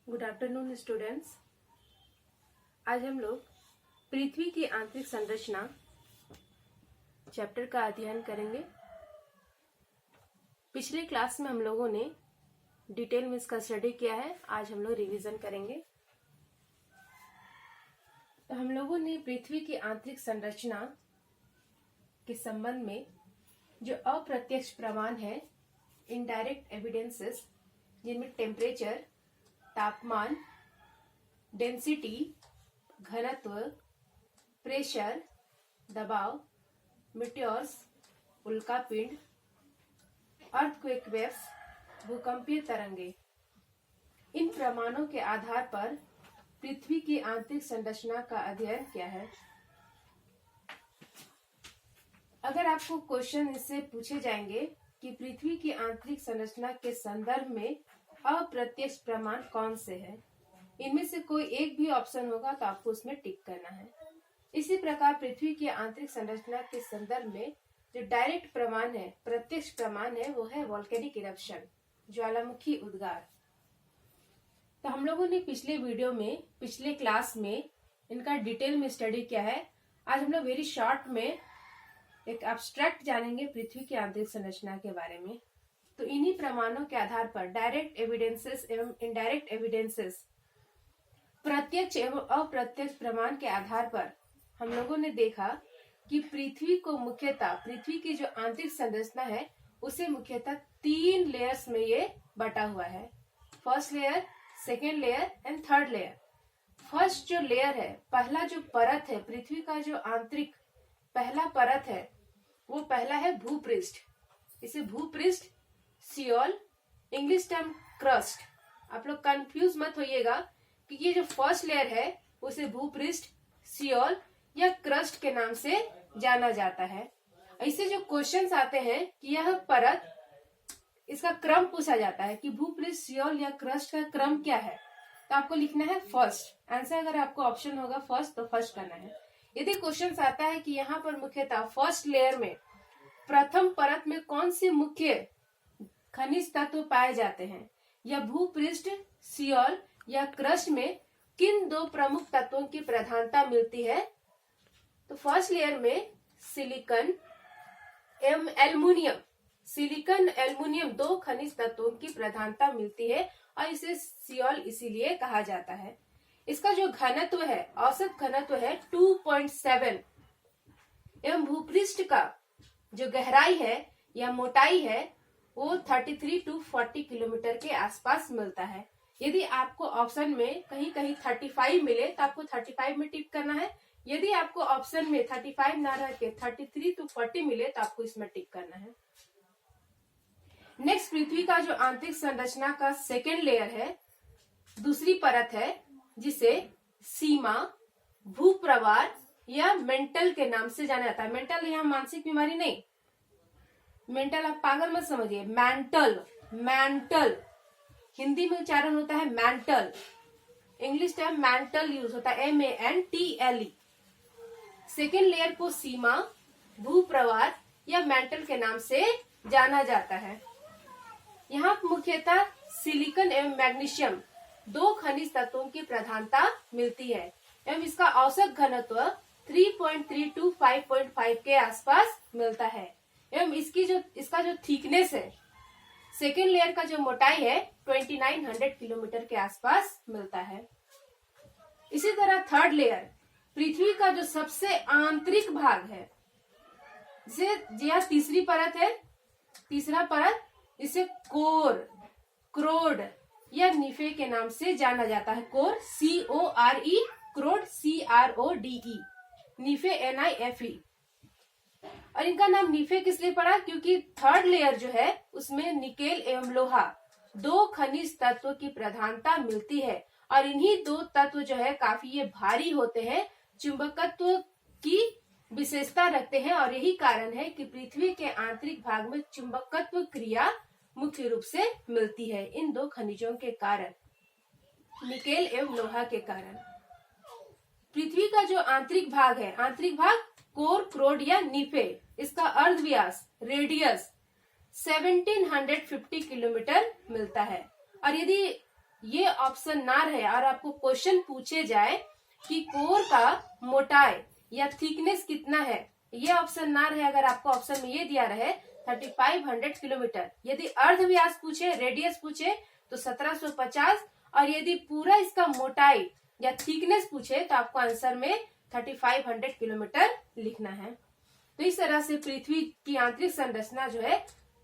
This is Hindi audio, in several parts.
Good afternoon students. आज हम लोग पृथ्वी की आंतरिक संरचना चैप्टर का अध्ययन करेंगे। पिछले क्लास में हम लोगों ने डिटेल में इसका स्टडी किया है। आज हम लोग रिवीजन करेंगे। तो हम लोगों ने पृथ्वी की आंतरिक संरचना के संबंध में जो अप्रत्यक्ष प्रमाण है, इनडायरेक्ट एविडेंसेस, जिनमें टेम्परेचर, तापमान, डेंसिटी, घनत्व, प्रेशर, दबाव, मीटियोर्स, उल्कापिंड, अर्थक्वेक वेव्स, भूकंपीय तरंगे, इन प्रमाणों के आधार पर पृथ्वी की आंतरिक संरचना का अध्ययन किया है। अगर आपको क्वेश्चन इससे पूछे जाएंगे कि पृथ्वी की आंतरिक संरचना के संदर्भ में अप्रत्यक्ष प्रमाण कौन से हैं, इनमें से कोई एक भी ऑप्शन होगा तो आपको उसमें टिक करना है। इसी प्रकार पृथ्वी की आंतरिक संरचना के संदर्भ में जो डायरेक्ट प्रमाण है, प्रत्यक्ष प्रमाण है, वो है वोल्केनिक इरप्शन, ज्वालामुखी उद्गार। तो हम लोगों ने पिछले क्लास में इनका डिटेल में स्टडी किया है। आज हम लोग वेरी शॉर्ट में एक एब्स्ट्रैक्ट जानेंगे पृथ्वी की आंतरिक संरचना के बारे में। तो इन्हीं प्रमाणों के आधार पर डायरेक्ट एविडेंसेस एवं इनडायरेक्ट एविडेंसेस, प्रत्यक्ष एवं अप्रत्यक्ष प्रमाण के आधार पर हम लोगों ने देखा कि पृथ्वी की जो आंतरिक संरचना है उसे मुख्यतः 3 लेयर्स में ये बटा हुआ है। First layer, second layer and third layer. First जो लेयर है, पहला जो परत है, पृथ्वी का जो आंतरिक पहला परत है, वो पहला है भूपृष्ठ। इसे भूपृष्ठ, सियोल, इंग्लिश टर्म क्रस्ट। आप लोग कंफ्यूज मत होइएगा कि ये जो फर्स्ट लेयर है उसे भूपृष्ठ, सियोल या क्रस्ट के नाम से जाना जाता है। ऐसे जो क्वेश्चंस आते हैं कि यह परत, इसका क्रम पूछा जाता है कि भूपृष्ठ, सियोल या क्रस्ट का क्रम क्या है, तो आपको लिखना है फर्स्ट। आंसर अगर आपको ऑप्शन होगा फर्स्ट तो फर्स्ट करना है। यदि क्वेश्चन आता है कि यहाँ पर मुख्यतः फर्स्ट लेयर में प्रथम परत में कौन से मुख्य खनिज तत्व पाए जाते हैं, या भूपृष्ठ, सियोल या क्रस्ट में किन 2 प्रमुख तत्वों की प्रधानता मिलती है, तो फर्स्ट लेयर में सिलिकॉन एवं एल्युमिनियम 2 खनिज तत्वों की प्रधानता मिलती है और इसे सियोल इसीलिए कहा जाता है। इसका जो घनत्व है, औसत घनत्व है 2.7 एवं भूपृष्ठ का जो गहराई है या मोटाई है वो 33 to 40 किलोमीटर के आसपास मिलता है। यदि आपको ऑप्शन में कहीं 35 मिले तो आपको 35 में टिक करना है। यदि आपको ऑप्शन में 35 ना रह के 33 to 40 मिले तो आपको इसमें टिक करना है। नेक्स्ट, पृथ्वी का जो आंतरिक संरचना का सेकेंड लेयर है, दूसरी परत है, जिसे सीमा, भूप्रवार या मेंटल के नाम से जाना जाता है। मेंटल यहाँ मानसिक बीमारी नहीं, मेंटल आप पागल मत समझिए। मैंटल हिंदी में उच्चारण होता है mantle, English term mantle use होता है MANTLE। सेकेंड लेयर को सीमा, भूप्रवार या मेंटल के नाम से जाना जाता है। यहाँ मुख्यतः सिलिकॉन एवं मैग्नीशियम 2 खनिज तत्वों की प्रधानता मिलती है एवं इसका औसत घनत्व 3.3 to 5.5 के आसपास मिलता है एवं इसका जो थिकनेस है, सेकेंड लेयर का जो मोटाई है 2900 किलोमीटर के आसपास मिलता है। इसी तरह थर्ड लेयर, पृथ्वी का जो सबसे आंतरिक भाग है, यह तीसरी परत है, तीसरा परत, इसे कोर, क्रोड या निफे के नाम से जाना जाता है। Core CORE, क्रोड CRODE, निफे NIFE। और इनका नाम निफे किस लिए पड़ा, क्योंकि थर्ड लेयर जो है उसमें निकेल एवं लोहा 2 खनिज तत्व की प्रधानता मिलती है और इन्हीं 2 तत्व जो है काफी ये भारी होते हैं, चुंबकत्व की विशेषता रखते हैं और यही कारण है कि पृथ्वी के आंतरिक भाग में चुंबकत्व क्रिया मुख्य रूप से मिलती है इन 2 खनिजों के कारण, निकेल एवं लोहा के कारण। पृथ्वी का जो आंतरिक भाग है, आंतरिक भाग कोर, क्रोड या निफे, इसका अर्धव्यास, रेडियस 1750 किलोमीटर मिलता है। और यदि ये ऑप्शन ना रहे और आपको क्वेश्चन पूछे जाए कि कोर का मोटाई या थिकनेस कितना है, ये ऑप्शन ना रहे, अगर आपको ऑप्शन में ये दिया रहे 3500 किलोमीटर, यदि अर्धव्यास पूछे, रेडियस पूछे तो 1750, और यदि पूरा इसका मोटाई या थिकनेस पूछे तो आपको आंसर में 3500 किलोमीटर लिखना है। तो इस तरह से पृथ्वी की आंतरिक संरचना जो है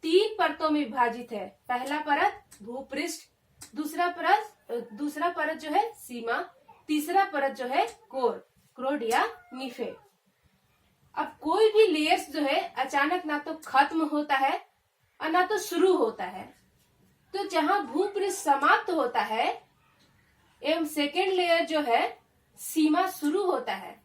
3 परतों में विभाजित है। पहला परत भूपृष्ठ, दूसरा परत जो है सीमा, तीसरा परत जो है कोर, क्रोड या नीफे। अब कोई भी लेयर्स जो है अचानक ना तो खत्म होता है और ना तो शुरू होता है। तो जहां भूपृष्ठ समाप्त होता है एवं सेकेंड लेयर जो है सीमा शुरू होता है,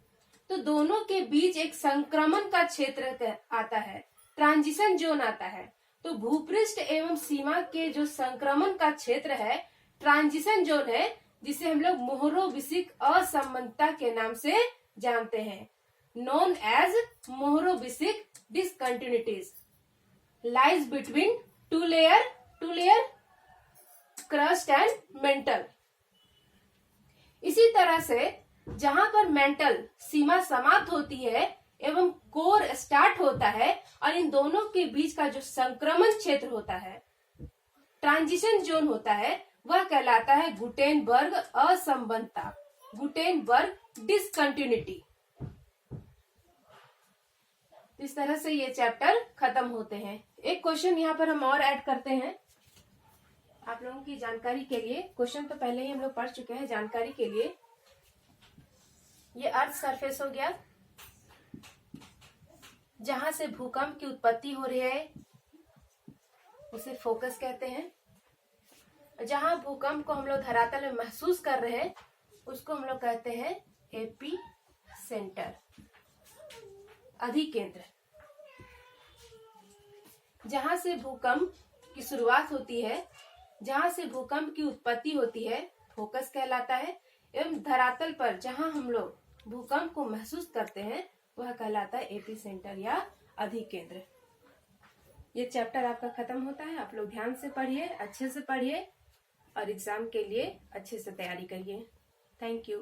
तो दोनों के बीच एक संक्रमण का क्षेत्र आता है, ट्रांजिशन जोन आता है। तो भूपृष्ठ एवं सीमा के जो संक्रमण का क्षेत्र है ट्रांजिशन जोन है, जिसे हम लोग मोहरोविसिक असंबद्धता के नाम से जानते हैं, known as Mohorovičić discontinuities, lies between two layer crust and mantle। इसी तरह से जहां पर मेंटल सीमा समाप्त होती है एवं कोर स्टार्ट होता है और इन दोनों के बीच का जो संक्रमण क्षेत्र होता है, ट्रांजिशन जोन होता है, वह कहलाता है गुटेनबर्ग असंबद्धता, गुटेनबर्ग डिसकंटिन्यूटी। इस तरह से ये चैप्टर खत्म होते हैं। एक क्वेश्चन यहाँ पर हम और ऐड करते हैं आप लोगों की जानकारी के लिए। क्वेश्चन तो पहले ही हम लोग पढ़ चुके हैं, जानकारी के लिए। ये अर्थ सरफेस हो गया, जहां से भूकंप की उत्पत्ति हो रही है उसे फोकस कहते हैं। जहां भूकंप को हम लोग धरातल में महसूस कर रहे हैं उसको हम लोग कहते हैं एपी सेंटर, अधिकेंद्र। जहां से भूकंप की शुरुआत होती है, जहां से भूकंप की उत्पत्ति होती है, फोकस कहलाता है। एवं धरातल पर जहां हम लोग भूकंप को महसूस करते हैं वह कहलाता है एपी सेंटर या अधिकेंद्र। ये चैप्टर आपका खत्म होता है। आप लोग ध्यान से पढ़िए, अच्छे से पढ़िए और एग्जाम के लिए अच्छे से तैयारी करिए। Thank you.